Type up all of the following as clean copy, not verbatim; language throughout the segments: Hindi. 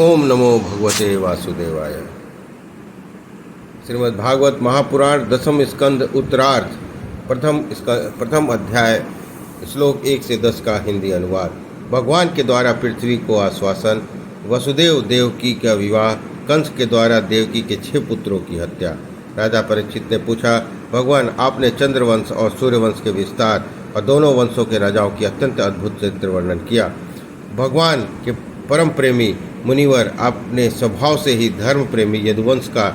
ओम नमो भगवते वासुदेवाय। श्रीमद् भागवत महापुराण दसम स्कंद उत्तरार्ध प्रथम अध्याय श्लोक 1 से 10 का हिंदी अनुवाद। भगवान के द्वारा पृथ्वी को आश्वासन, वसुदेव देवकी का विवाह, कंस के द्वारा देवकी के 6 पुत्रों की हत्या। राजा परीक्षित ने पूछा, भगवान आपने चंद्रवंश और सूर्यवंश के विस्तार और दोनों वंशों के राजाओं की अत्यंत अद्भुत चरित्र वर्णन किया। भगवान के परम प्रेमी मुनिवर आपने स्वभाव से ही धर्म प्रेमी यदुवंश का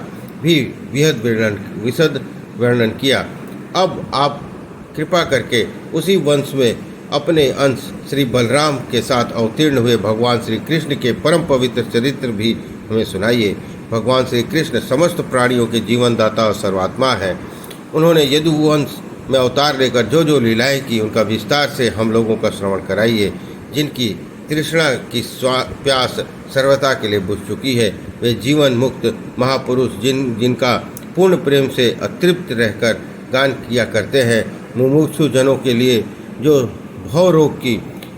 भी विशद वर्णन किया। अब आप कृपा करके उसी वंश में अपने अंश श्री बलराम के साथ अवतीर्ण हुए भगवान श्री कृष्ण के परम पवित्र चरित्र भी हमें सुनाइए। भगवान श्री कृष्ण समस्त प्राणियों के जीवनदाता और सर्वात्मा है। उन्होंने यदुवंश में अवतार लेकर जो जो लीलाएं की उनका विस्तार से हम लोगों का श्रवण कराइए। जिनकी तृष्णा की प्यास सर्वता के लिए बुझ चुकी है, वे जीवन मुक्त महापुरुष जिनका पूर्ण प्रेम से अतृप्त रहकर गान किया करते हैं, मुमुक्षु जनों के लिए जो भव रोग की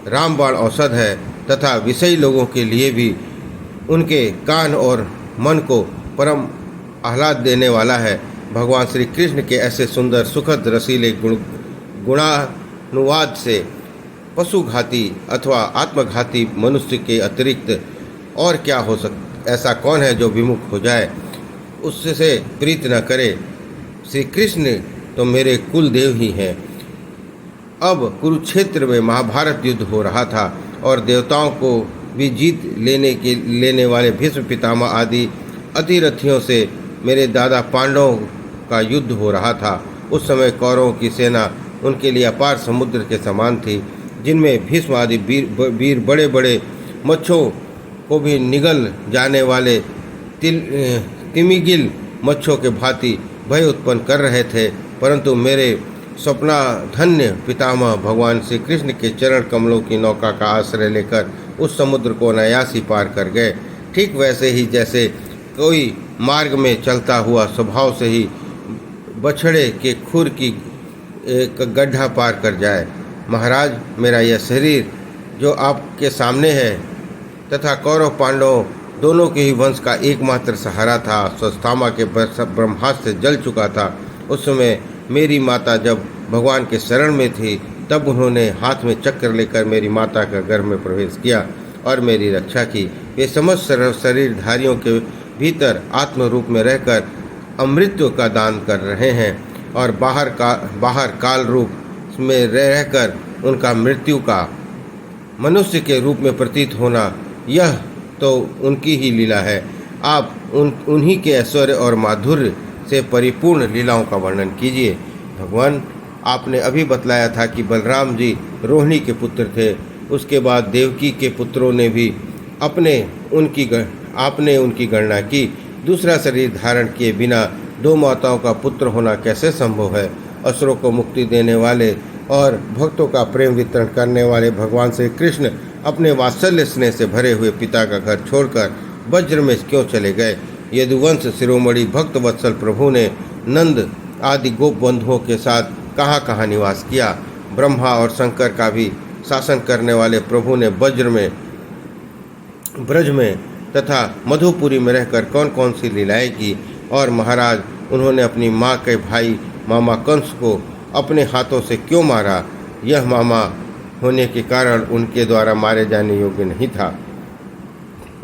रामबाण औषध है तथा विषयी लोगों के लिए भी उनके कान और मन को परम आह्लाद देने वाला है। भगवान श्री कृष्ण के ऐसे सुंदर सुखद रसीले गुणानुवाद से पशुघाती अथवा आत्मघाती मनुष्य के अतिरिक्त और क्या हो ऐसा कौन है जो विमुख हो जाए, उससे प्रीत न करे। श्री कृष्ण तो मेरे कुल देव ही हैं। अब कुरुक्षेत्र में महाभारत युद्ध हो रहा था और देवताओं को भी जीत लेने वाले भीष्म पितामह आदि अतिरथियों से मेरे दादा पांडवों का युद्ध हो रहा था। उस समय कौरवों की सेना उनके लिए अपार समुद्र के समान थी, जिनमें भीष्म आदि वीर बड़े बड़े मच्छों को भी निगल जाने वाले तिमिगिल मच्छों के भांति भय उत्पन्न कर रहे थे। परंतु मेरे स्वप्नाधन्य पितामह भगवान श्री कृष्ण के चरण कमलों की नौका का आश्रय लेकर उस समुद्र को अनायास ही पार कर गए। ठीक वैसे ही जैसे कोई मार्ग में चलता हुआ स्वभाव से ही बछड़े के खुर की गड्ढा पार कर जाए। महाराज, मेरा यह शरीर जो आपके सामने है तथा कौरव पांडवों दोनों के ही वंश का एकमात्र सहारा था, स्वस्थामा के ब्रह्मास्त्र से जल चुका था। उस समय मेरी माता जब भगवान के शरण में थी, तब उन्होंने हाथ में चक्र लेकर मेरी माता का गर्भ में प्रवेश किया और मेरी रक्षा की। वे समस्त शरीरधारियों के भीतर आत्म रूप में रहकर अमृत का दान कर रहे हैं और बाहर काल रूप में रहकर उनका मृत्यु का मनुष्य के रूप में प्रतीत होना, यह तो उनकी ही लीला है। आप उन्हीं के ऐश्वर्य और माधुर्य से परिपूर्ण लीलाओं का वर्णन कीजिए। भगवान, आपने अभी बतलाया था कि बलराम जी रोहिणी के पुत्र थे। उसके बाद देवकी के पुत्रों ने भी आपने उनकी गणना की। दूसरा शरीर धारण किए बिना 2 माताओं का पुत्र होना कैसे संभव है? असुरों को मुक्ति देने वाले और भक्तों का प्रेम वितरण करने वाले भगवान श्री कृष्ण अपने वात्सल्य स्नेह से भरे हुए पिता का घर छोड़कर वज्र में क्यों चले गए? यदुवंश शिरोमणि भक्त वत्सल प्रभु ने नंद आदि गोप बंधुओं के साथ कहाँ कहाँ निवास किया? ब्रह्मा और शंकर का भी शासन करने वाले प्रभु ने ब्रज में तथा मधुपुरी में रहकर कौन कौन सी लीलाएं की? और महाराज, उन्होंने अपनी माँ के भाई मामा कंस को अपने हाथों से क्यों मारा? यह मामा होने के कारण उनके द्वारा मारे जाने योग्य नहीं था।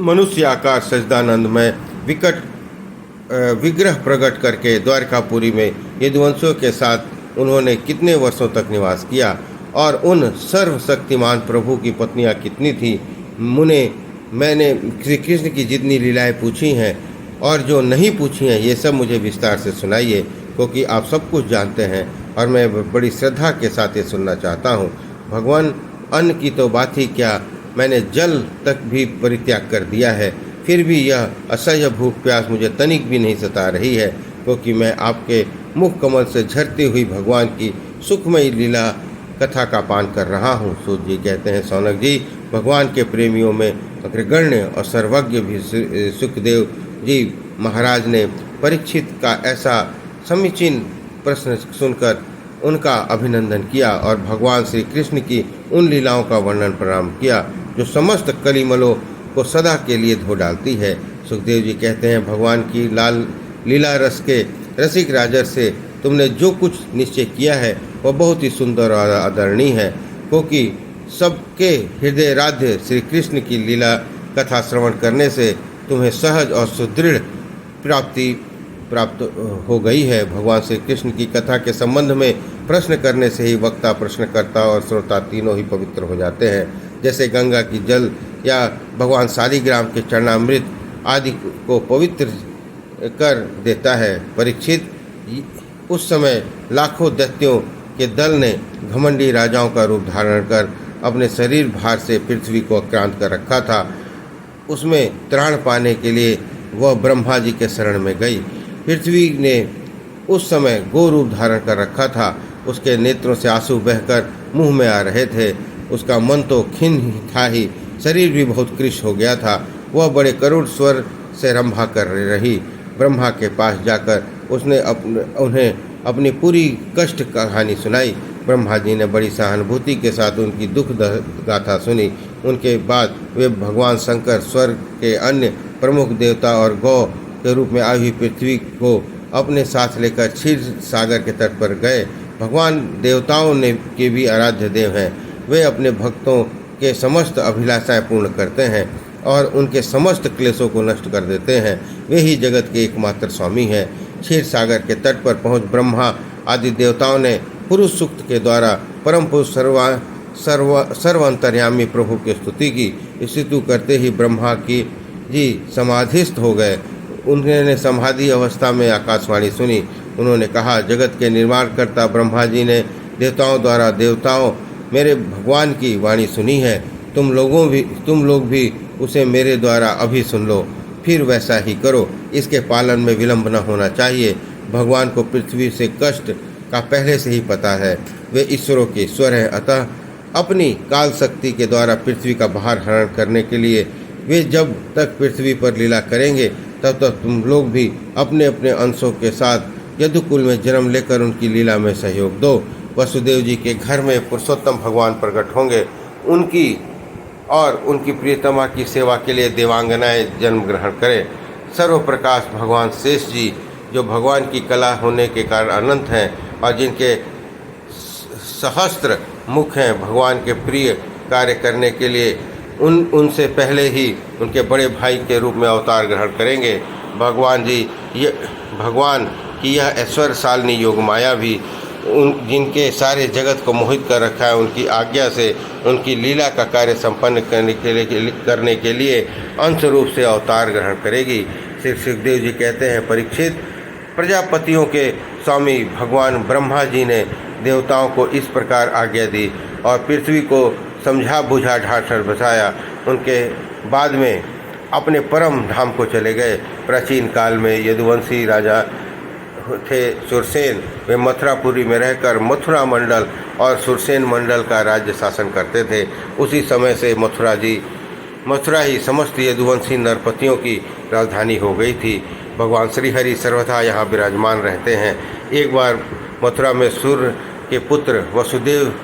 मनुष्य आकार सजदानंद में विग्रह प्रकट करके द्वारकापुरी में यदुवंशियों के साथ उन्होंने कितने वर्षों तक निवास किया और उन सर्वशक्तिमान प्रभु की पत्नियां कितनी थीं? मैंने श्री कृष्ण की जितनी लीलाएं पूछी हैं और जो नहीं पूछी हैं, ये सब मुझे विस्तार से सुनाइए, क्योंकि आप सब कुछ जानते हैं और मैं बड़ी श्रद्धा के साथ ये सुनना चाहता हूँ। भगवान, अन्न की तो बात ही क्या, मैंने जल तक भी परित्याग कर दिया है, फिर भी यह असह्य भूख प्यास मुझे तनिक भी नहीं सता रही है, क्योंकि मैं आपके मुख कमल से झरती हुई भगवान की सुखमयी लीला कथा का पान कर रहा हूँ। सूत जी कहते हैं, सौनक जी, भगवान के प्रेमियों में अग्रगण्य और सर्वज्ञ भी सुखदेव जी महाराज ने परीक्षित का ऐसा समीचीन प्रश्न सुनकर उनका अभिनंदन किया और भगवान श्री कृष्ण की उन लीलाओं का वर्णन प्रारंभ किया जो समस्त कलिमलों को सदा के लिए धो डालती है। सुखदेव जी कहते हैं, भगवान की लाल लीला रस के रसिक राजर से तुमने जो कुछ निश्चय किया है वह बहुत ही सुंदर और आदरणीय है, क्योंकि सबके हृदय राध्य श्री कृष्ण की लीला कथा श्रवण करने से तुम्हें सहज और सुदृढ़ प्राप्त हो गई है। भगवान श्री कृष्ण की कथा के संबंध में प्रश्न करने से ही वक्ता, प्रश्नकर्ता और श्रोता तीनों ही पवित्र हो जाते हैं। जैसे गंगा की जल या भगवान शालिग्राम के चरणामृत आदि को पवित्र कर देता है। परीक्षित, उस समय लाखों दैत्यों के दल ने घमंडी राजाओं का रूप धारण कर अपने शरीर भार से पृथ्वी को आक्रांत कर रखा था। उसमें त्राण पाने के लिए वह ब्रह्मा जी के शरण में गई। पृथ्वी ने उस समय गो रूप धारण कर रखा था। उसके नेत्रों से आंसू बहकर मुंह में आ रहे थे। उसका मन तो खिन्न था ही, शरीर भी बहुत कृश हो गया था। वह बड़े करुण स्वर से रंभा कर रही। ब्रह्मा के पास जाकर उसने उन्हें अपनी पूरी कष्ट कहानी सुनाई। ब्रह्मा जी ने बड़ी सहानुभूति के साथ उनकी दुख गाथा सुनी। उनके बाद वे भगवान शंकर, स्वर्ग के अन्य प्रमुख देवता और गौ के रूप में आई हुई पृथ्वी को अपने साथ लेकर क्षीर सागर के तट पर गए। भगवान देवताओं के भी आराध्य देव हैं। वे अपने भक्तों के समस्त अभिलाषाएं पूर्ण करते हैं और उनके समस्त क्लेशों को नष्ट कर देते हैं। वे ही जगत के एकमात्र स्वामी हैं। क्षीर सागर के तट पर पहुंच ब्रह्मा आदि देवताओं ने पुरुष सूक्त के द्वारा परम पुरुष सर्वांतर्यामी प्रभु की स्तुति की। स्तुति करते ही ब्रह्मा की जी समाधिस्थ हो गए। उन्होंने समाधि अवस्था में आकाशवाणी सुनी। उन्होंने कहा, जगत के निर्माणकर्ता ब्रह्मा जी ने देवताओं द्वारा देवताओं मेरे भगवान की वाणी सुनी है। तुम लोग भी उसे मेरे द्वारा अभी सुन लो, फिर वैसा ही करो। इसके पालन में विलंब न होना चाहिए। भगवान को पृथ्वी से कष्ट का पहले से ही पता है। वे ईश्वरों के ईश्वर हैं, अतः अपनी काल शक्ति के द्वारा पृथ्वी का भार हरण करने के लिए वे जब तक पृथ्वी पर लीला करेंगे तब तक तुम लोग भी अपने अपने अंशों के साथ यदुकुल में जन्म लेकर उनकी लीला में सहयोग दो। वसुदेव जी के घर में पुरुषोत्तम भगवान प्रकट होंगे। उनकी प्रियतमा की सेवा के लिए देवांगनाएं जन्म ग्रहण करें। सर्वप्रकाश भगवान शेष जी, जो भगवान की कला होने के कारण अनंत हैं और जिनके सहस्त्र मुख हैं, भगवान के प्रिय कार्य करने के लिए उनसे पहले ही उनके बड़े भाई के रूप में अवतार ग्रहण करेंगे। भगवान की यह ऐश्वर्यशालिनी योग माया भी जिनके सारे जगत को मोहित कर रखा है, उनकी आज्ञा से उनकी लीला का कार्य संपन्न करने के लिए अंश रूप से अवतार ग्रहण करेगी। श्री सुखदेव जी कहते हैं, परीक्षित, प्रजापतियों के स्वामी भगवान ब्रह्मा जी ने देवताओं को इस प्रकार आज्ञा दी और पृथ्वी को समझा बुझा ढांढकर बसाया। उनके बाद में अपने परम धाम को चले गए। प्राचीन काल में यदुवंशी राजा थे सुरसेन। वे मथुरापुरी में रहकर मथुरा मंडल और सुरसेन मंडल का राज्य शासन करते थे। उसी समय से मथुरा ही समस्त यदुवंशी नरपतियों की राजधानी हो गई थी। भगवान श्रीहरि सर्वथा यहाँ विराजमान रहते हैं। एक बार मथुरा में सूर्य के पुत्र वसुदेव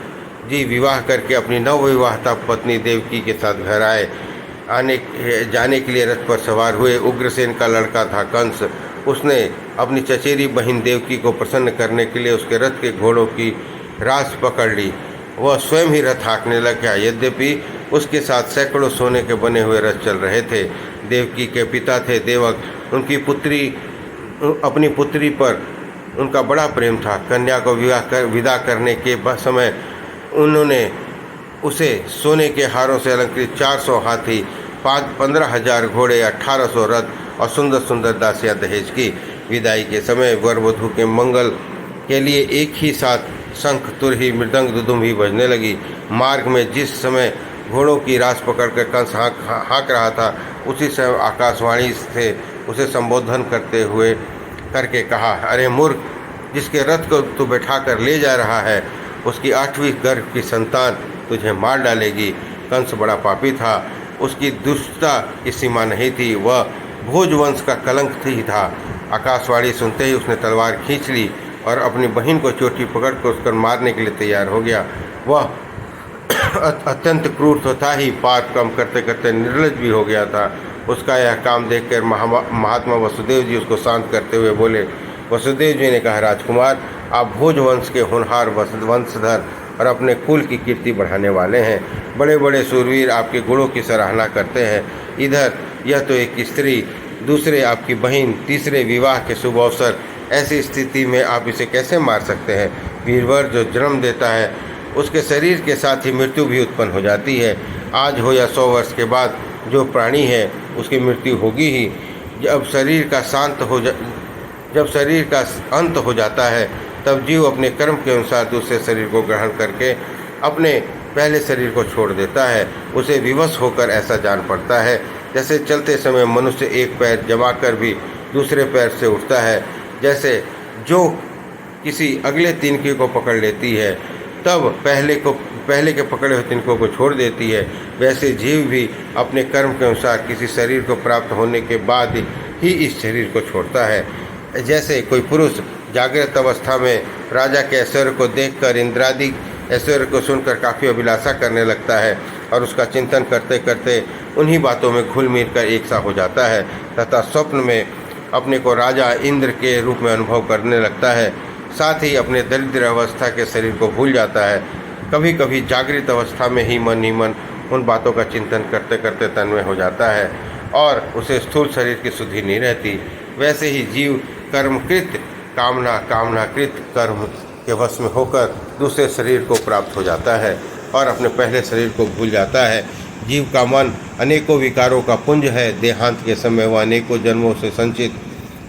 जी विवाह करके अपनी नवविवाहिता पत्नी देवकी के साथ घर जाने के लिए रथ पर सवार हुए। उग्रसेन का लड़का था कंस। उसने अपनी चचेरी बहन देवकी को प्रसन्न करने के लिए उसके रथ के घोड़ों की रास पकड़ ली। वह स्वयं ही रथ हाँकने लग गया। यद्यपि उसके साथ सैकड़ों सोने के बने हुए रथ चल रहे थे। देवकी के पिता थे देवक। अपनी पुत्री पर उनका बड़ा प्रेम था। कन्या को विदा करने के समय उन्होंने उसे सोने के हारों से अलंकृत 400 हाथी, 15,000 घोड़े, 1800 रथ और सुंदर सुंदर दासियां दहेज की। विदाई के समय वर वधू के मंगल के लिए एक ही साथ शंख, तुरही, मृदंग, दुदुम्भी बजने लगी। मार्ग में जिस समय घोड़ों की रास पकड़कर कंस हाँक रहा था, उसी समय आकाशवाणी से उसे संबोधन करके कहा, अरे मूर्ख, जिसके रथ को तू बैठाकर ले जा रहा है उसकी 8वीं गर्भ की संतान तुझे मार डालेगी। कंस बड़ा पापी था। उसकी दुष्टता की सीमा नहीं थी। वह भोजवंश का कलंक ही था। आकाशवाणी सुनते ही उसने तलवार खींच ली और अपनी बहन को चोटी पकड़कर उसको मारने के लिए तैयार हो गया। वह अत्यंत क्रूर तो था ही, पाप कम करते करते निर्लज भी हो गया था। उसका यह काम देखकर महात्मा वसुदेव जी उसको शांत करते हुए बोले। वसुदेव जी ने कहा, राजकुमार, आप भोज वंश के होनहार वंशधर और अपने कुल की कीर्ति बढ़ाने वाले हैं। बड़े बड़े सूरवीर आपके गुणों की सराहना करते हैं। इधर यह तो एक स्त्री, दूसरे आपकी बहन, तीसरे विवाह के शुभ अवसर। ऐसी स्थिति में आप इसे कैसे मार सकते हैं? वीरवर जो जन्म देता है उसके शरीर के साथ ही मृत्यु भी उत्पन्न हो जाती है। आज हो या 100 वर्ष के बाद जो प्राणी है उसकी मृत्यु होगी ही। जब शरीर का अंत हो जाता है तब जीव अपने कर्म के अनुसार दूसरे शरीर को ग्रहण करके अपने पहले शरीर को छोड़ देता है। उसे विवश होकर ऐसा जान पड़ता है जैसे चलते समय मनुष्य एक पैर जमा कर भी दूसरे पैर से उठता है। जैसे जो किसी अगले तिनके को पकड़ लेती है तब पहले के पकड़े हुए तिनकों को छोड़ देती है, वैसे जीव भी अपने कर्म के अनुसार किसी शरीर को प्राप्त होने के बाद ही इस शरीर को छोड़ता है। जैसे कोई पुरुष जागृत अवस्था में राजा के ऐश्वर्य को देखकर, इंद्रादि ऐश्वर्य को सुनकर काफ़ी अभिलाषा करने लगता है और उसका चिंतन करते करते उन्हीं बातों में घुल मिल कर एक सा हो जाता है तथा स्वप्न में अपने को राजा इंद्र के रूप में अनुभव करने लगता है। साथ ही अपने दरिद्र अवस्था के शरीर को भूल जाता है। कभी कभी जागृत अवस्था में ही मन उन बातों का चिंतन करते करते तन्मय हो जाता है और उसे स्थूल शरीर की सुधि नहीं रहती। वैसे ही जीव कर्मकृत कामनाकृत कर्म के वश में होकर दूसरे शरीर को प्राप्त हो जाता है और अपने पहले शरीर को भूल जाता है। जीव का मन अनेकों विकारों का पुंज है। देहांत के समय वह अनेकों जन्मों से संचित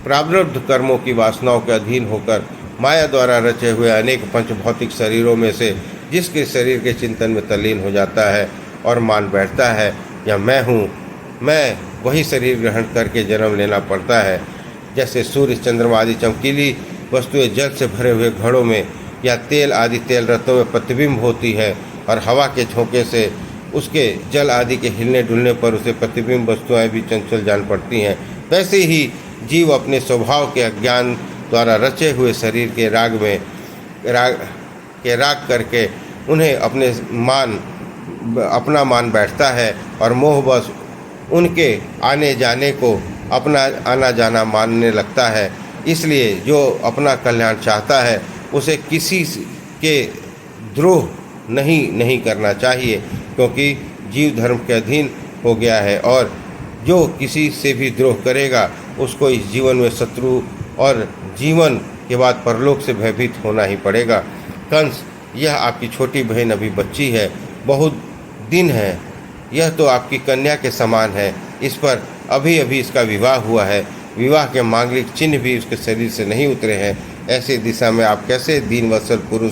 प्रारब्ध कर्मों की वासनाओं के अधीन होकर माया द्वारा रचे हुए अनेक पंच भौतिक शरीरों में से जिसके शरीर के चिंतन में तल्लीन हो जाता है और मान बैठता है, या मैं हूँ, मैं वही शरीर ग्रहण करके जन्म लेना पड़ता है। जैसे सूर्य, चंद्रमा आदि चमकीली वस्तुएं जल से भरे हुए घड़ों में या तेल आदि तेल रत्नों में प्रतिबिंब होती है और हवा के झोंके से उसके जल आदि के हिलने डुलने पर उसे प्रतिबिंब वस्तुएं भी चंचल जान पड़ती हैं, वैसे ही जीव अपने स्वभाव के अज्ञान द्वारा रचे हुए शरीर के राग करके उन्हें अपना मान बैठता है और मोहवश उनके आने जाने को अपना आना जाना मानने लगता है। इसलिए जो अपना कल्याण चाहता है उसे किसी के द्रोह नहीं करना चाहिए, क्योंकि जीव धर्म के अधीन हो गया है और जो किसी से भी द्रोह करेगा उसको इस जीवन में शत्रु और जीवन के बाद परलोक से भयभीत होना ही पड़ेगा। कंस, यह आपकी छोटी बहन अभी बच्ची है, बहुत दिन है, यह तो आपकी कन्या के समान है। इस पर अभी इसका विवाह हुआ है, विवाह के मांगलिक चिन्ह भी उसके शरीर से नहीं उतरे हैं। ऐसी दिशा में आप कैसे दीनवत्सल पुरुष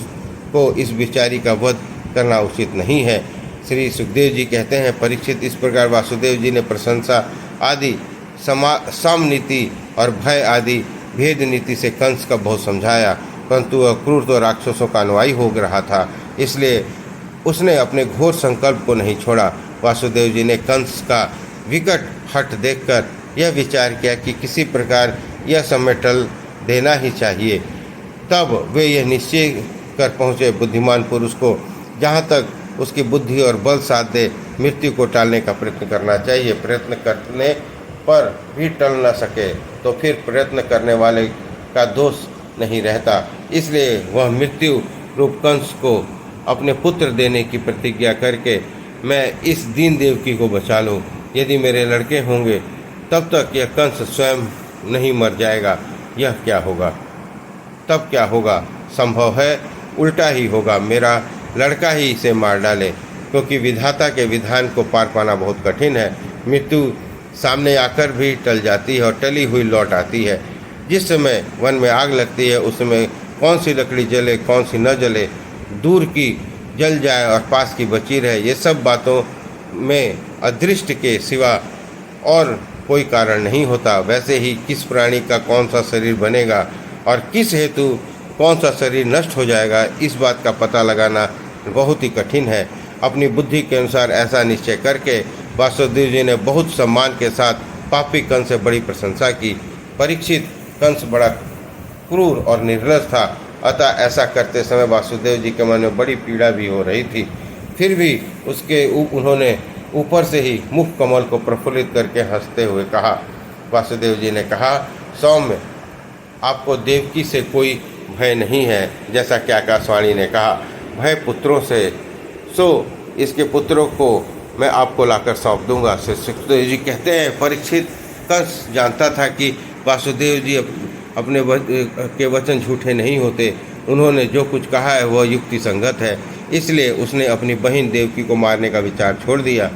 को इस बिचारी का वध करना उचित नहीं है। श्री सुखदेव जी कहते हैं, परीक्षित, इस प्रकार वासुदेव जी ने प्रशंसा आदि समनीति और भय आदि भेद नीति से कंस का बहुत समझाया, परंतु वह क्रूर तो राक्षसों का अनुयायी हो रहा था, इसलिए उसने अपने घोर संकल्प को नहीं छोड़ा। वासुदेव जी ने कंस का विकट हट देखकर यह विचार किया कि किसी प्रकार यह समय टल देना ही चाहिए। तब वे यह निश्चय कर पहुँचे, बुद्धिमान पुरुष को जहाँ तक उसकी बुद्धि और बल साथ दे मृत्यु को टालने का प्रयत्न करना चाहिए। प्रयत्न करने पर भी टल न सके तो फिर प्रयत्न करने वाले का दोष नहीं रहता। इसलिए वह मृत्यु रूप कंस को अपने पुत्र देने की प्रतिज्ञा करके मैं इस दीन देवकी को बचा लूँ। यदि मेरे लड़के होंगे तब तक यह कंस स्वयं नहीं मर जाएगा। यह क्या होगा, तब क्या होगा? संभव है उल्टा ही होगा, मेरा लड़का ही इसे मार डाले, क्योंकि विधाता के विधान को पार पाना बहुत कठिन है। मृत्यु सामने आकर भी टल जाती है और टली हुई लौट आती है। जिस समय वन में आग लगती है उस समय कौन सी लकड़ी जले कौन सी न जले, दूर की जल जाए और पास की बची रहे, ये सब बातों में अदृष्ट के सिवा और कोई कारण नहीं होता। वैसे ही किस प्राणी का कौन सा शरीर बनेगा और किस हेतु कौन सा शरीर नष्ट हो जाएगा, इस बात का पता लगाना बहुत ही कठिन है। अपनी बुद्धि के अनुसार ऐसा निश्चय करके वासुदेव जी ने बहुत सम्मान के साथ पापी कंस से बड़ी प्रशंसा की। परीक्षित, कंस बड़ा क्रूर और निर्लज था, अतः ऐसा करते समय वासुदेव जी के मन में बड़ी पीड़ा भी हो रही थी। फिर भी उन्होंने ऊपर से ही मुख कमल को प्रफुल्लित करके हंसते हुए कहा। वासुदेव जी ने कहा, सौम्य, आपको देवकी से कोई भय नहीं है, जैसा कि आकाशवाणी ने कहा, भय पुत्रों से। सो इसके पुत्रों को मैं आपको लाकर सौंप दूंगा। सुखदेव जी कहते हैं, परीक्षित कंस जानता था कि वासुदेव जी अपने के वचन झूठे नहीं होते। उन्होंने जो कुछ कहा है वह युक्ति संगत है, इसलिए उसने अपनी बहन देवकी को मारने का विचार छोड़ दिया।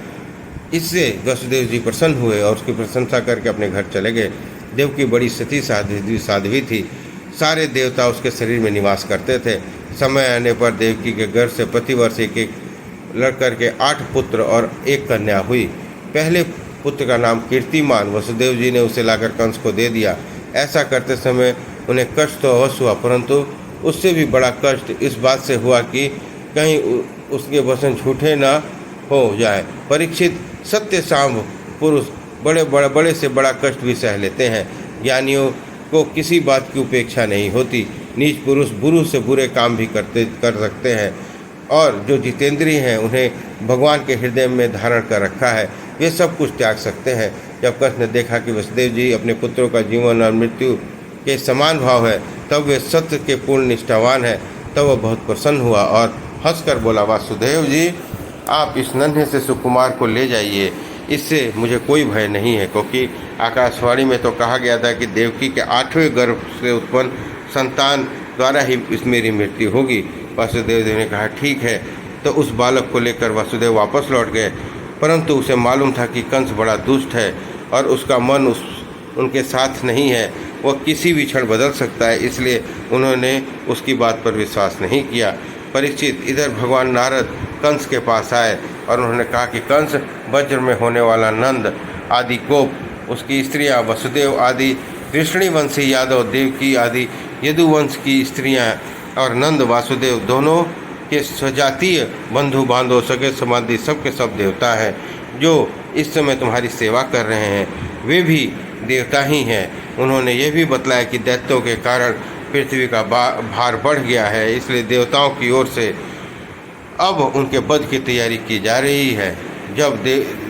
इससे वासुदेव जी प्रसन्न हुए और उसकी प्रशंसा करके अपने घर चले गए। देवकी बड़ी सती साध्वी थी। सारे देवता उसके शरीर में निवास करते थे। समय आने पर देवकी के घर से प्रतिवर्ष एक लड़कर के 8 पुत्र और 1 कन्या हुई। पहले पुत्र का नाम कीर्तिमान वसुदेव जी ने उसे लाकर कंस को दे दिया। ऐसा करते समय उन्हें कष्ट तो अवश्य हुआ, परंतु उससे भी बड़ा कष्ट इस बात से हुआ कि कहीं उसके वचन झूठे न हो जाए। परीक्षित, सत्य सांब पुरुष बड़े से बड़ा कष्ट भी सह लेते हैं। ज्ञानियों को किसी बात की उपेक्षा नहीं होती। नीच पुरुष बुरे से बुरे काम भी कर सकते हैं, और जो जितेंद्रिय हैं उन्हें भगवान के हृदय में धारण कर रखा है, वे सब कुछ त्याग सकते हैं। जब कंस ने देखा कि वसुदेव जी अपने पुत्रों का जीवन और मृत्यु के समान भाव है, तब वे सत्य के पूर्ण निष्ठावान है, तब वह बहुत प्रसन्न हुआ और हंसकर बोला, वासुदेव जी, आप इस नन्हे से सुकुमार को ले जाइए, इससे मुझे कोई भय नहीं है। क्योंकि आकाशवाणी में तो कहा गया था कि देवकी के 8वें गर्भ से उत्पन्न संतान द्वारा ही इस मेरी मृत्यु होगी। वासुदेव जी ने कहा, ठीक है। तो उस बालक को लेकर वासुदेव वापस लौट गए, परंतु उसे मालूम था कि कंस बड़ा दुष्ट है और उसका मन उनके साथ नहीं है, वह किसी भी क्षण बदल सकता है, इसलिए उन्होंने उसकी बात पर विश्वास नहीं किया। परीक्षित, इधर भगवान नारद कंस के पास आए और उन्होंने कहा कि कंस, वज्र में होने वाला नंद आदि गोप, उसकी स्त्रियां वसुदेव आदि कृष्णवंशी यादव, देवकी आदि यदुवंश की स्त्रियां और नंद वासुदेव दोनों के स्वजातीय बंधु बांधव सगे संबंधी सबके सब देवता हैं, जो इस समय तुम्हारी सेवा कर रहे हैं, वे भी देवता ही हैं। उन्होंने ये भी बतलाया कि दैत्यों के कारण पृथ्वी का भार बढ़ गया है, इसलिए देवताओं की ओर से अब उनके वध की तैयारी की जा रही है। जब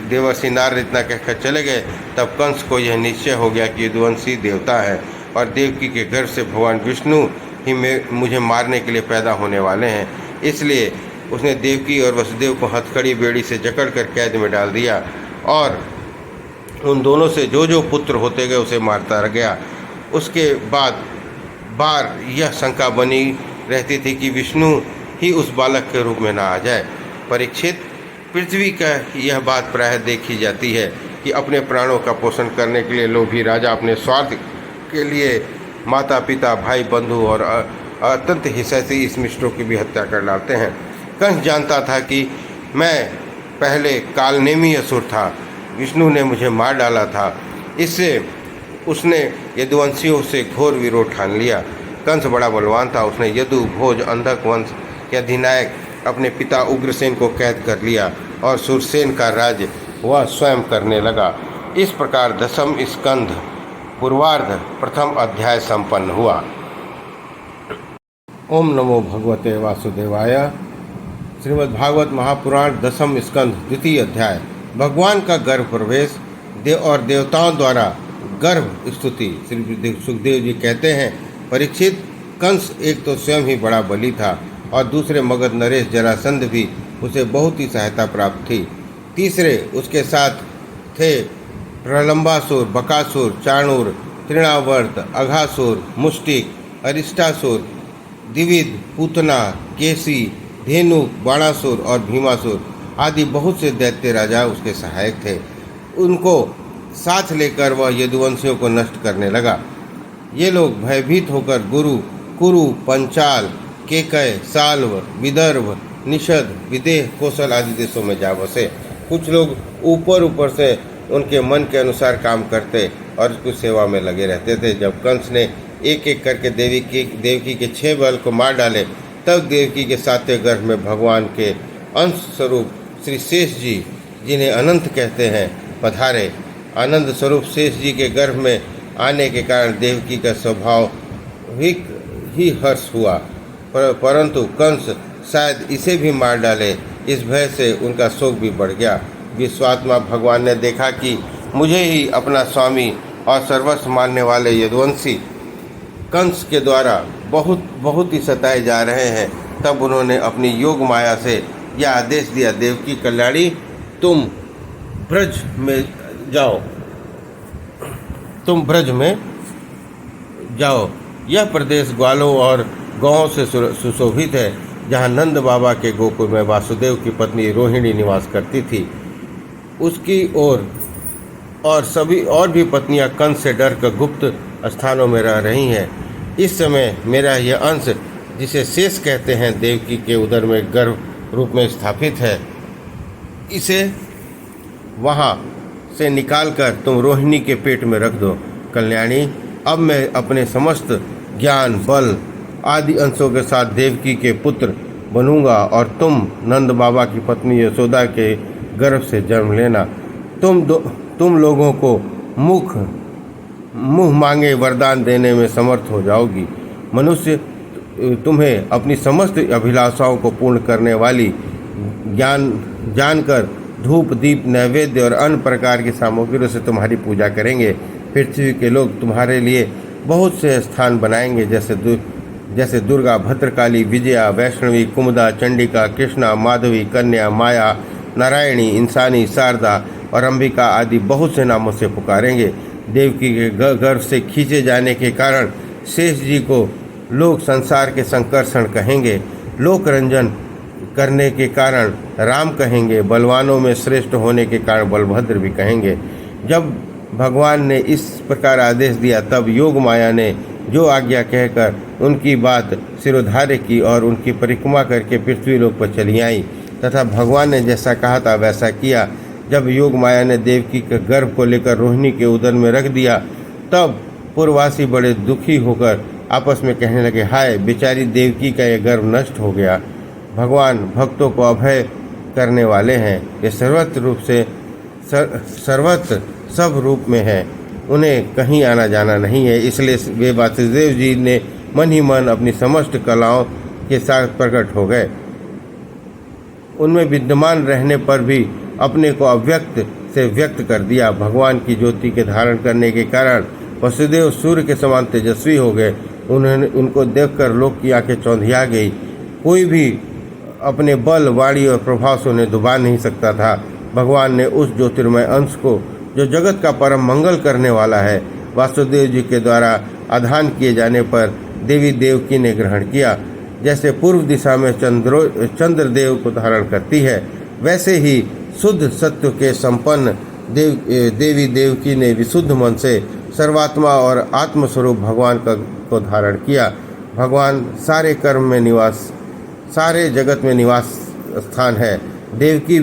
देवर्षि नारद इतना कहकर चले गए, तब कंस को यह निश्चय हो गया कि यदुवंशी देवता है और देवकी के घर से भगवान विष्णु ही मुझे मारने के लिए पैदा होने वाले हैं। इसलिए उसने देवकी और वसुदेव को हथकड़ी बेड़ी से जकड़कर कैद में डाल दिया और उन दोनों से जो पुत्र होते गए उसे मारता रह गया। उसके बाद बार यह शंका बनी रहती थी कि विष्णु ही उस बालक के रूप में ना आ जाए। परीक्षित, पृथ्वी का यह बात प्रायः देखी जाती है कि अपने प्राणों का पोषण करने के लिए लोभी राजा अपने स्वार्थ के लिए माता पिता, भाई, बंधु और अत्यंत हितैषी इस मित्रों की भी हत्या कर डालते हैं। कंस जानता था कि मैं पहले कालनेमी असुर था, विष्णु ने मुझे मार डाला था, इससे उसने यदुवंशियों से घोर विरोध ठान लिया। कंस बड़ा बलवान था, उसने यदु भोज अंधक वंश के अधिनायक अपने पिता उग्रसेन को कैद कर लिया और सुरसेन का राज्य वह स्वयं करने लगा। इस प्रकार 10वां स्कंध पूर्वार्ध प्रथम अध्याय संपन्न हुआ। ओम नमो भगवते वासुदेवाय। श्रीमद्भागवत महापुराण 10वां स्कंध द्वितीय अध्याय। भगवान का गर्भ प्रवेश और देवताओं द्वारा गर्भ स्तुति। श्री सुखदेव जी कहते हैं, परीक्षित, कंस एक तो स्वयं ही बड़ा बली था और दूसरे मगध नरेश जरासंध भी उसे बहुत ही सहायता प्राप्त थी। तीसरे उसके साथ थे प्रलंबासुर, बकासुर, चाणूर, तृणावर्त, अघासुर, मुष्टिक, अरिष्टासुर, द्विविद, पूतना, केसी, धेनुक, बाणासुर और भीमासुर आदि बहुत से दैत्य राजा उसके सहायक थे। उनको साथ लेकर वह यदुवंशियों को नष्ट करने लगा। ये लोग भयभीत होकर गुरु, कुरु, पंचाल, केकय, साल्व, विदर्भ, निषद, विदेह, कौशल आदि देशों में जा बसे। कुछ लोग ऊपर से उनके मन के अनुसार काम करते और उसकी सेवा में लगे रहते थे। जब कंस ने एक एक करके देवकी के 6 बाल को मार डाले, तब देवकी के 7वें गर्भ में भगवान के अंश स्वरूप श्री शेष जी, जिन्हें अनंत कहते हैं, पधारे। आनंद स्वरूप शेष जी के गर्भ में आने के कारण देवकी का स्वभाव ही हर्ष हुआ, परंतु कंस शायद इसे भी मार डाले, इस भय से उनका शोक भी बढ़ गया। विश्वात्मा भगवान ने देखा कि मुझे ही अपना स्वामी और सर्वस्व मानने वाले यदुवंशी कंस के द्वारा बहुत ही सताए जा रहे हैं। तब उन्होंने अपनी योग माया से यह आदेश दिया, देवकी कल्याणी, तुम ब्रज में जाओ, तुम ब्रज में जाओ। यह प्रदेश ग्वालों और गौओं से सुशोभित है, जहाँ नंद बाबा के गोकुल में वासुदेव की पत्नी रोहिणी निवास करती थी। उसकी और सभी और भी पत्नियां कंस से डर कर गुप्त स्थानों में रह रही हैं। इस समय मेरा यह अंश, जिसे शेष कहते हैं, देवकी के उदर में गर्भ रूप में स्थापित है। इसे वहाँ से निकालकर तुम रोहिणी के पेट में रख दो। कल्याणी, अब मैं अपने समस्त ज्ञान, बल आदि अंशों के साथ देवकी के पुत्र बनूंगा और तुम नंद बाबा की पत्नी यशोदा के गर्भ से जन्म लेना। तुम लोगों को मुँह मांगे वरदान देने में समर्थ हो जाओगी। मनुष्य तुम्हें अपनी समस्त अभिलाषाओं को पूर्ण करने वाली जानकर धूप, दीप, नैवेद्य और अन्य प्रकार की सामग्रियों से तुम्हारी पूजा करेंगे। पृथ्वी के लोग तुम्हारे लिए बहुत से स्थान बनाएंगे, जैसे दुर्गा, भद्रकाली, विजया, वैष्णवी, कुमुदा, चंडिका, कृष्णा, माधवी, कन्या, माया, नारायणी, इंसानी, शारदा और अंबिका आदि बहुत से नामों से पुकारेंगे। देवकी के गर्भ से खींचे जाने के कारण शेष जी को लोग संसार के संकर्षण कहेंगे। लोक रंजन करने के कारण राम कहेंगे। बलवानों में श्रेष्ठ होने के कारण बलभद्र भी कहेंगे। जब भगवान ने इस प्रकार आदेश दिया, तब योग माया ने जो आज्ञा कहकर उनकी बात सिरोधार्य की और उनकी परिक्रमा करके पृथ्वी लोक पर चली आई तथा भगवान ने जैसा कहा था वैसा किया। जब योग माया ने देवकी के गर्भ को लेकर रोहिणी के उदर में रख दिया, तब पूर्ववासी बड़े दुखी होकर आपस में कहने लगे, हाय, बेचारी देवकी का यह गर्भ नष्ट हो गया। भगवान भक्तों को अभय करने वाले हैं। ये सर्वत्र सब रूप में है, उन्हें कहीं आना जाना नहीं है। इसलिए वे वासुदेव जी ने मन ही मन अपनी समस्त कलाओं के साथ प्रकट हो गए। उनमें विद्यमान रहने पर भी अपने को अव्यक्त से व्यक्त कर दिया। भगवान की ज्योति के धारण करने के कारण वसुदेव सूर्य के समान तेजस्वी हो गए। उनको देखकर लोक की आंखें चौंधिया गई। कोई भी अपने बल, वाणी और प्रभाव से उन्हें दबा नहीं सकता था। भगवान ने उस ज्योतिर्मय अंश को, जो जगत का परम मंगल करने वाला है, वासुदेव जी के द्वारा आधान किए जाने पर देवी देवकी ने ग्रहण किया। जैसे पूर्व दिशा में चंद्रदेव को धारण करती है, वैसे ही शुद्ध सत्व के संपन्न देवी देवकी ने विशुद्ध मन से सर्वात्मा और आत्मस्वरूप भगवान को धारण किया। भगवान सारे जगत में निवास स्थान है। देवकी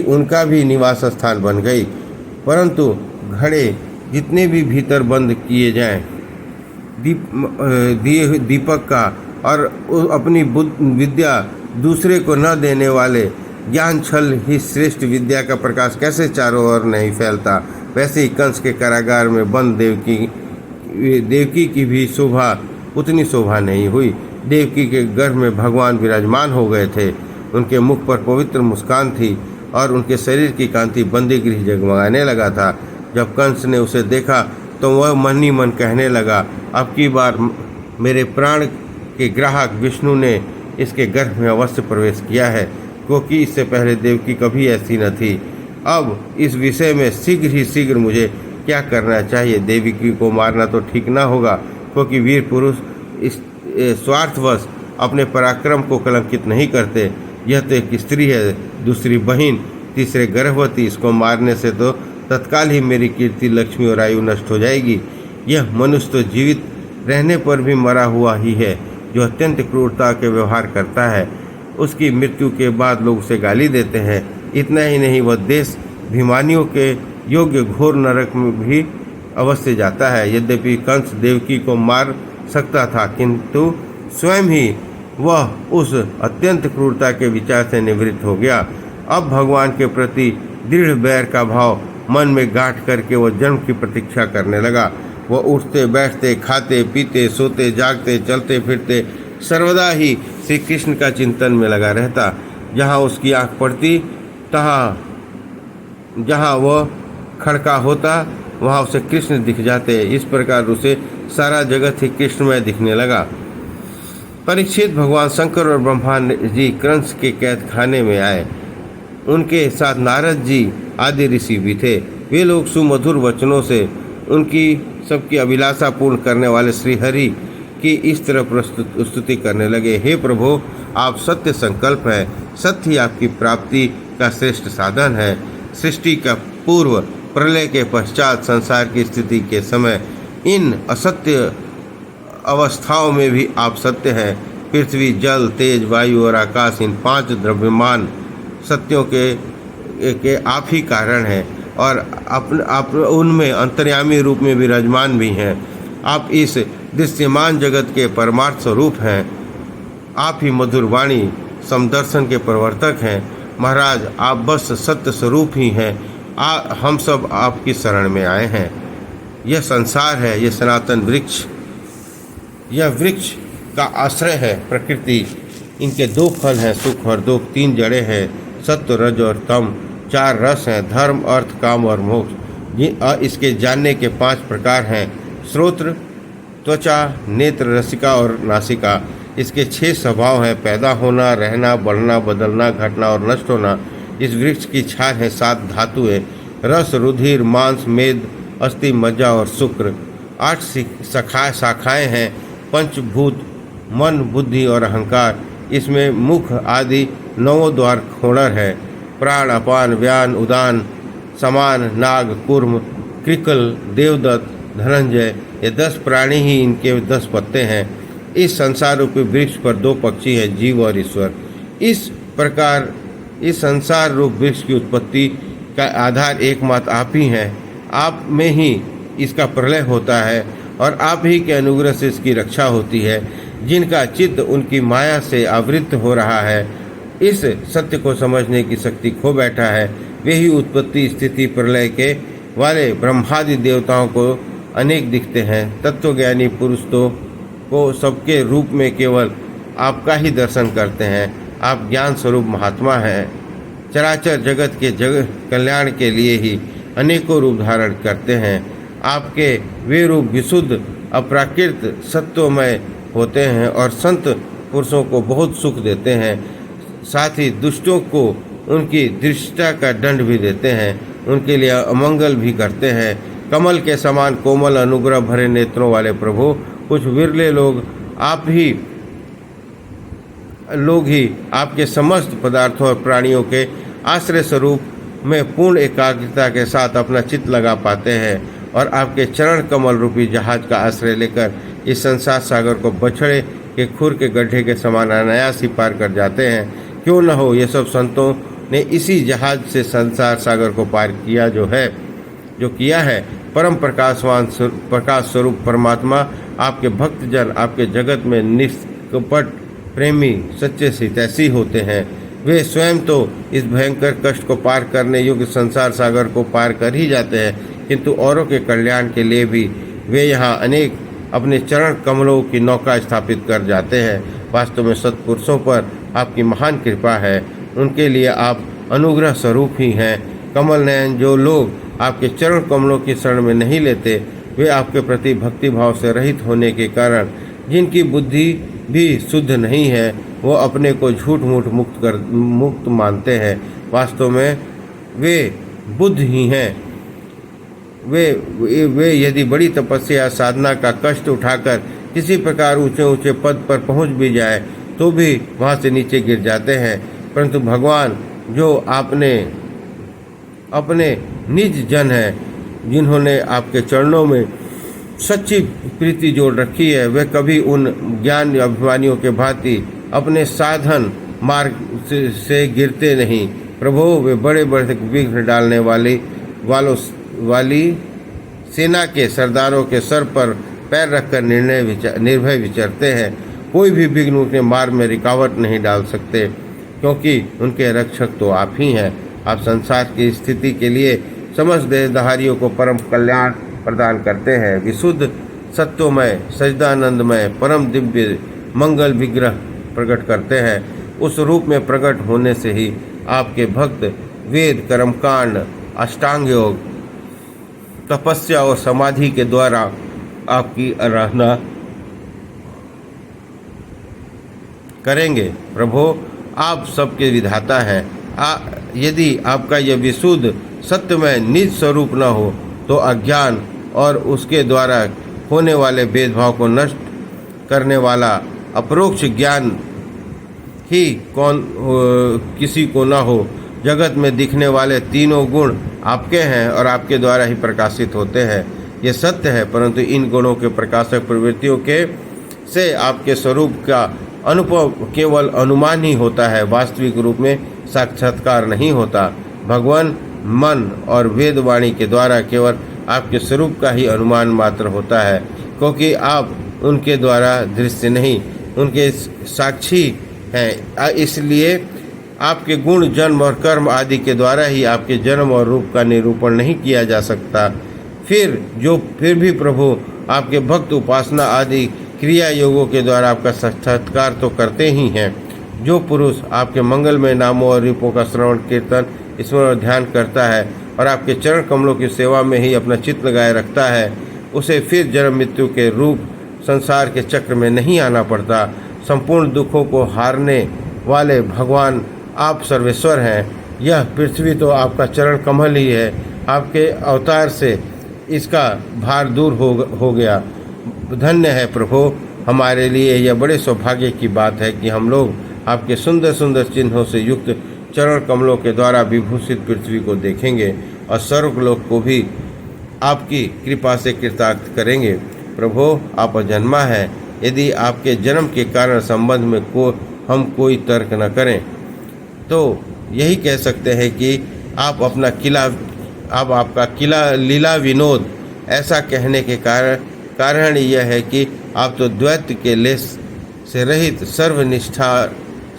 उनका भी निवास स्थान बन गई। परंतु घड़े जितने भी भीतर बंद किए जाएं, दीपक का और अपनी विद्या दूसरे को न देने वाले ज्ञान छल ही श्रेष्ठ विद्या का प्रकाश कैसे चारों ओर नहीं फैलता, वैसे ही कंस के कारागार में बंद देवकी की भी उतनी शोभा नहीं हुई। देवकी के गर्भ में भगवान विराजमान हो गए थे। उनके मुख पर पवित्र मुस्कान थी और उनके शरीर की कांति बंदी गृह जगमगाने लगा था। जब कंस ने उसे देखा तो वह मन ही मन कहने लगा, अब की बार मेरे प्राण के ग्राहक विष्णु ने इसके गर्भ में अवश्य प्रवेश किया है, क्योंकि इससे पहले देवकी कभी ऐसी न थी। अब इस विषय में शीघ्र मुझे क्या करना चाहिए? देवकी को मारना तो ठीक ना होगा, क्योंकि वीर पुरुष इस स्वार्थवश अपने पराक्रम को कलंकित नहीं करते। यह तो एक स्त्री है, दूसरी बहन, तीसरे गर्भवती। इसको मारने से तो तत्काल ही मेरी कीर्ति, लक्ष्मी और आयु नष्ट हो जाएगी। यह मनुष्य तो जीवित रहने पर भी मरा हुआ ही है, जो अत्यंत क्रूरता के व्यवहार करता है। उसकी मृत्यु के बाद लोग उसे गाली देते हैं। इतना ही नहीं, वह देश भिमानियों के योग्य घोर नरक में भी अवश्य जाता है। यद्यपि कंस देवकी को मार सकता था, किंतु स्वयं ही वह उस अत्यंत क्रूरता के विचार से निवृत्त हो गया। अब भगवान के प्रति दृढ़ बैर का भाव मन में गांठ करके वह जन्म की प्रतीक्षा करने लगा। वह उठते, बैठते, खाते, पीते, सोते, जागते, चलते फिरते सर्वदा ही श्री कृष्ण का चिंतन में लगा रहता। जहाँ उसकी आँख पड़ती जहाँ वह खड़का होता वहाँ उसे कृष्ण दिख जाते। इस प्रकार उसे सारा जगत ही कृष्णमय दिखने लगा। परीक्षित, भगवान शंकर और ब्रह्मा जी कंस के कैद खाने में आए। उनके साथ नारद जी आदि ऋषि भी थे। वे लोग सुमधुर वचनों से उनकी सबकी अभिलाषा पूर्ण करने वाले श्री हरि की इस तरह स्तुति करने लगे। हे प्रभु, आप सत्य संकल्प हैं। सत्य ही आपकी प्राप्ति का श्रेष्ठ साधन है। सृष्टि का पूर्व, प्रलय के पश्चात, संसार की स्थिति के समय, इन असत्य अवस्थाओं में भी आप सत्य हैं। पृथ्वी, जल, तेज, वायु और आकाश, इन 5 द्रव्यमान सत्यों के आप ही कारण हैं और आप उनमें अंतर्यामी रूप में विराजमान भी हैं। आप इस दृश्यमान जगत के परमार्थ स्वरूप हैं। आप ही मधुर वाणी समदर्शन के प्रवर्तक हैं। महाराज, आप बस सत्य स्वरूप ही हैं। हम सब आपकी शरण में आए हैं। यह संसार है, यह सनातन वृक्ष, यह वृक्ष का आश्रय है प्रकृति। इनके 2 फल हैं, सुख और दुख। 3 जड़ें हैं, सत्व, रज और तम। 4 रस हैं, धर्म, अर्थ, काम और मोक्ष। इसके जानने के 5 प्रकार हैं, श्रोत्र, त्वचा, नेत्र, रसिका और नासिका। इसके 6 स्वभाव हैं, पैदा होना, रहना, बढ़ना, बदलना, घटना और नष्ट होना। इस वृक्ष की छाल है 7 धातुएं, रस, रुधिर, मांस, मेद, अस्थि, मज्जा और शुक्र। 8 शाखाएं हैं, पंचभूत, मन, बुद्धि और अहंकार। इसमें मुख आदि 9 द्वार खोड़र है। प्राण, अपान, व्यान, उदान, समान, नाग, कूर्म, कृकल, देवदत्त, धनंजय, ये 10 प्राणी ही इनके 10 पत्ते हैं। इस संसार रूपी वृक्ष पर 2 पक्षी हैं, जीव और ईश्वर। इस प्रकार इस संसार रूप वृक्ष की उत्पत्ति का आधार एकमात्र आप ही हैं। आप में ही इसका प्रलय होता है और आप ही के अनुग्रह से इसकी रक्षा होती है। जिनका चित्त उनकी माया से आवृत्त हो रहा है, इस सत्य को समझने की शक्ति खो बैठा है, वे ही उत्पत्ति, स्थिति, प्रलय के वाले ब्रह्मादि देवताओं को अनेक दिखते हैं। तत्वज्ञानी पुरुष तो को सबके रूप में केवल आपका ही दर्शन करते हैं। आप ज्ञान स्वरूप महात्मा हैं। चराचर जगत के कल्याण के लिए ही अनेकों रूप धारण करते हैं। आपके वे रूप विशुद्ध, अप्राकृत, सत्वमय होते हैं और संत पुरुषों को बहुत सुख देते हैं। साथ ही दुष्टों को उनकी दृष्टता का दंड भी देते हैं, उनके लिए अमंगल भी करते हैं। कमल के समान कोमल, अनुग्रह भरे नेत्रों वाले प्रभु, कुछ विरले लोग ही आपके समस्त पदार्थों और प्राणियों के आश्रय स्वरूप में पूर्ण एकाग्रता के साथ अपना चित्त लगा पाते हैं और आपके चरण कमल रूपी जहाज का आश्रय लेकर इस संसार सागर को बछड़े के खुर के गड्ढे के समान अनायास ही पार कर जाते हैं। क्यों न हो, ये सब संतों ने इसी जहाज से संसार सागर को पार किया जो किया है। परम प्रकाशवान प्रकाश स्वरूप परमात्मा आपके भक्तजन आपके जगत में निष्कपट प्रेमी सच्चे हितैषी होते हैं। वे स्वयं तो इस भयंकर कष्ट को पार करने योग्य संसार सागर को पार कर ही जाते हैं, किंतु औरों के कल्याण के लिए भी वे यहाँ अनेक अपने चरण कमलों की नौका स्थापित कर जाते हैं। वास्तव में सत्पुरुषों पर आपकी महान कृपा है, उनके लिए आप अनुग्रह स्वरूप ही हैं। कमल नयन, जो लोग आपके चरण कमलों की शरण में नहीं लेते, वे आपके प्रति भक्ति भाव से रहित होने के कारण, जिनकी बुद्धि भी शुद्ध नहीं है, वो अपने को झूठ मूठ मुक्त मानते हैं। वास्तव में वे बुद्ध ही हैं। वे यदि बड़ी तपस्या साधना का कष्ट उठाकर किसी प्रकार ऊंचे ऊंचे पद पर पहुंच भी जाए तो भी वहां से नीचे गिर जाते हैं। परंतु भगवान, जो आपने अपने निज जन हैं, जिन्होंने आपके चरणों में सच्ची प्रीति जोड़ रखी है, वे कभी उन ज्ञान अभिमानियों के भांति अपने साधन मार्ग से गिरते नहीं। प्रभु, वे बड़े बड़े विघ्न डालने वाली सेना के सरदारों के सर पर पैर रखकर निर्भय विचरते हैं। कोई भी विघ्न उनके मार्ग में रुकावट नहीं डाल सकते, क्योंकि उनके रक्षक तो आप ही हैं। आप संसार की स्थिति के लिए समस्त देहधारियों को परम कल्याण प्रदान करते हैं। विशुद्ध सत्वमय, सजदानंदमय, परम दिव्य मंगल विग्रह प्रकट करते हैं, उस रूप में प्रकट होने से ही आपके भक्त वेद, कर्मकांड, अष्टांग योग, तपस्या और समाधि के द्वारा आपकी आराधना करेंगे। प्रभु, आप सबके विधाता हैं। यदि आपका यह विशुद्ध सत्यमय निज स्वरूप न हो तो अज्ञान और उसके द्वारा होने वाले भेदभाव को नष्ट करने वाला अपरोक्ष ज्ञान ही किसी को न हो। जगत में दिखने वाले तीनों गुण आपके हैं और आपके द्वारा ही प्रकाशित होते हैं, ये सत्य है। परंतु इन गुणों के प्रकाशक प्रवृत्तियों के से आपके स्वरूप का अनुभव केवल अनुमान ही होता है, वास्तविक रूप में साक्षात्कार नहीं होता। भगवान मन और वेदवाणी के द्वारा केवल आपके स्वरूप का ही अनुमान मात्र होता है, क्योंकि आप उनके द्वारा दृश्य नहीं, उनके साक्षी हैं। इसलिए आपके गुण, जन्म और कर्म आदि के द्वारा ही आपके जन्म और रूप का निरूपण नहीं किया जा सकता। फिर भी प्रभु आपके भक्त उपासना आदि क्रिया योगों के द्वारा आपका साक्षात्कार तो करते ही हैं। जो पुरुष आपके मंगलमय नामों और रूपों का श्रवण, कीर्तन, स्मरण और ध्यान करता है और आपके चरण कमलों की सेवा में ही अपना चित्त लगाए रखता है, उसे फिर जन्म मृत्यु के रूप संसार के चक्र में नहीं आना पड़ता। संपूर्ण दुखों को हारने वाले भगवान आप सर्वेश्वर हैं। यह पृथ्वी तो आपका चरण कमल ही है। आपके अवतार से इसका भार दूर हो गया। धन्य है प्रभु, हमारे लिए यह बड़े सौभाग्य की बात है कि हम लोग आपके सुंदर सुंदर चिन्हों से युक्त चरण कमलों के द्वारा विभूषित पृथ्वी को देखेंगे और स्वर्गलोक को भी आपकी कृपा से कृतार्थ करेंगे। प्रभु, आप अजन्मा है। यदि आपके जन्म के कारण संबंध में हम कोई तर्क न करें तो यही कह सकते हैं कि आपका किला लीला विनोद। ऐसा कहने के कारण यह है कि आप तो द्वैत के लेस से रहित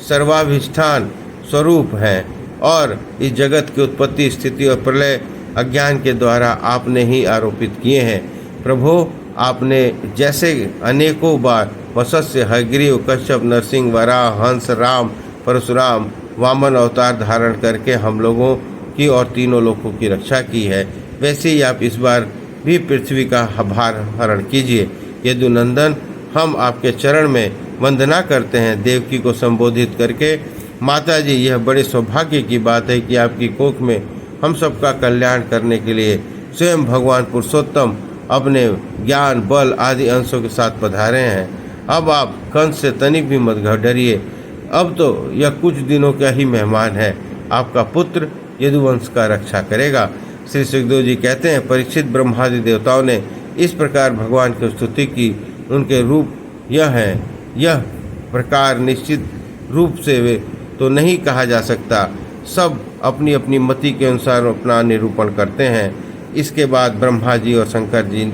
सर्वाभिष्ठान स्वरूप हैं और इस जगत की उत्पत्ति, स्थिति और प्रलय अज्ञान के द्वारा आपने ही आरोपित किए हैं। प्रभु, आपने जैसे अनेकों बार वत्स्य, हयग्रीव, कश्यप, नरसिंह, वराह, हंस, राम, परशुराम, वामन अवतार धारण करके हम लोगों की और तीनों लोगों की रक्षा की है, वैसे ही आप इस बार भी पृथ्वी का भार हरण कीजिए। यदुनंदन, हम आपके चरण में वंदना करते हैं। देवकी को संबोधित करके, माता जी, यह बड़े सौभाग्य की बात है कि आपकी कोख में हम सबका कल्याण करने के लिए स्वयं भगवान पुरुषोत्तम अपने ज्ञान, बल आदि अंशों के साथ पधारे हैं। अब आप कंस से तनिक भी मत डरिए। अब तो यह कुछ दिनों का ही मेहमान है। आपका पुत्र यदुवंश का रक्षा करेगा। श्री सुखदेव जी कहते हैं, परीक्षित ब्रह्मादि देवताओं ने इस प्रकार भगवान की स्तुति की। उनके रूप यह है, यह प्रकार निश्चित रूप से वे तो नहीं कहा जा सकता। सब अपनी अपनी मति के अनुसार अपना निरूपण करते हैं। इसके बाद ब्रह्मा जी और शंकर जी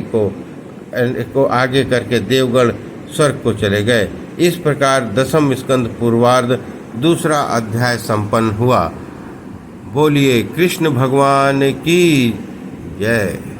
को आगे करके देवगण स्वर्ग को चले गए। इस प्रकार 10वें स्कंद पूर्वार्ध 2 अध्याय संपन्न हुआ। बोलिए कृष्ण भगवान की जय।